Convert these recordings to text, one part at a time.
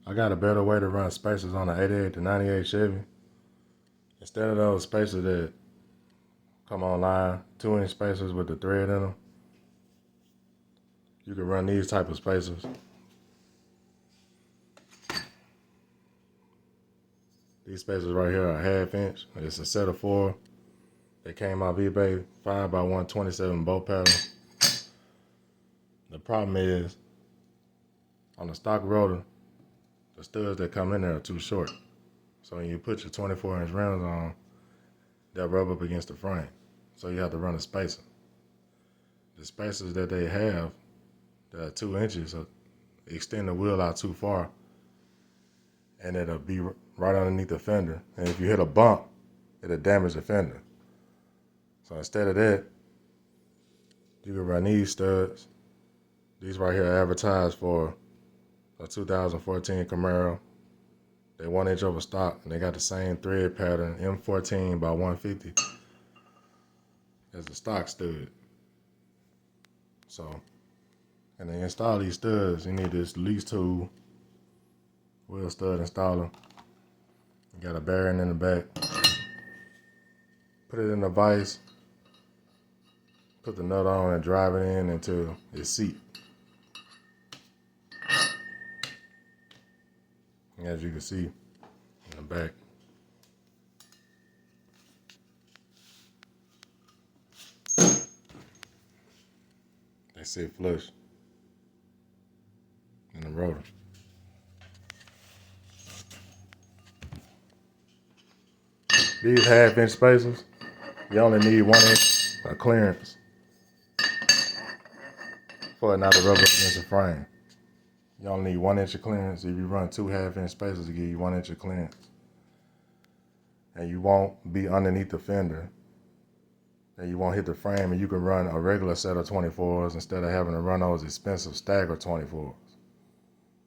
I got a better way to run spacers on the 88 to 98 Chevy. Instead of those spacers that come online, 2-inch spacers with the thread in them, you can run these type of spacers. These spacers right here are 1/2 inch. It's a set of 4. They came off eBay, 5x127 bolt pattern. The problem is, on the stock rotor, the studs that come in there are too short. So when you put your 24-inch rims on, they'll rub up against the frame. So you have to run a spacer. The spacers that they have, that are 2 inches, extend the wheel out too far, and it'll be right underneath the fender. And if you hit a bump, it'll damage the fender. So instead of that, you can run these studs. These right here are advertised for a 2014 Camaro. They're 1 inch over stock, and they got the same thread pattern, M14x150, as the stock stud. So, and to install these studs, you need this lease tool, wheel stud installer. You got a bearing in the back. Put it in the vise, put the nut on and drive it in until it's seat. And as you can see in the back, they sit flush in the rotor. These 1/2 inch spacers, you only need 1 inch of clearance for it not to rub up against the frame. You only need 1 inch of clearance. If you run 2 1/2 inch spacers, to give you 1 inch of clearance. And you won't be underneath the fender. And you won't hit the frame, and you can run a regular set of 24s instead of having to run those expensive stagger 24s.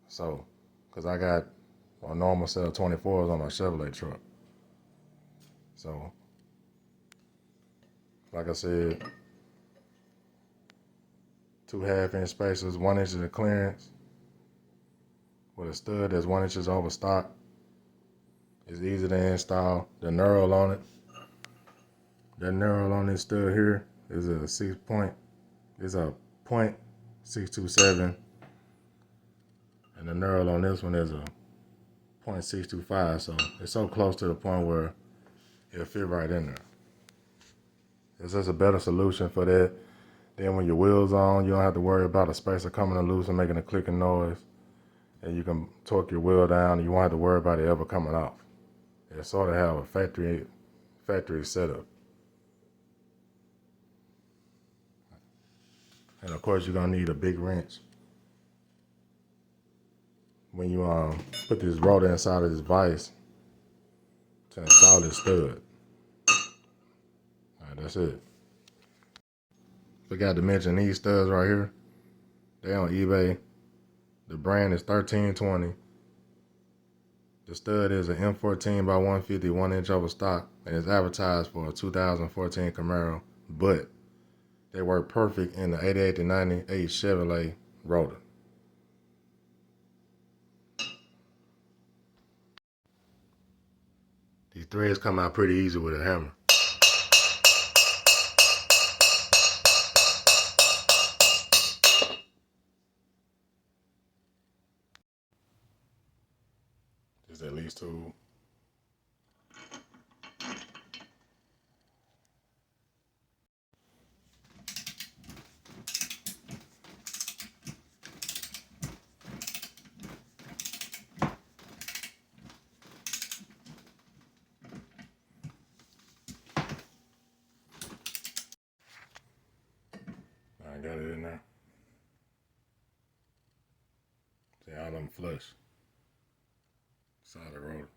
So, because I got a normal set of 24s on my Chevrolet truck. So, like I said, 2 1/2 inch spacers, 1 inch of clearance, with a stud that's 1 inch over stock. It's easy to install. The knurl on it, the knurl on this stud here is a 0.627, and the knurl on this one is a 0.625. So it's so close to the point where it'll fit right in there. It's just a better solution for that. Then when your wheel's on, you don't have to worry about a spacer coming loose and making a clicking noise. And you can torque your wheel down, and you won't have to worry about it ever coming off. It sort of have a factory setup. And of course, you're gonna need a big wrench when you put this rotor inside of this vise to install this stud. All right, that's it. Forgot to mention these studs right here. They on eBay. The brand is 1320. The stud is an M14x150, 1 inch over stock, and it's advertised for a 2014 Camaro, but they work perfect in the 88 to 98 Chevrolet rotor. These threads come out pretty easy with a hammer. Just at least two. I got it in there. See, all of them flush. Side of the rotor.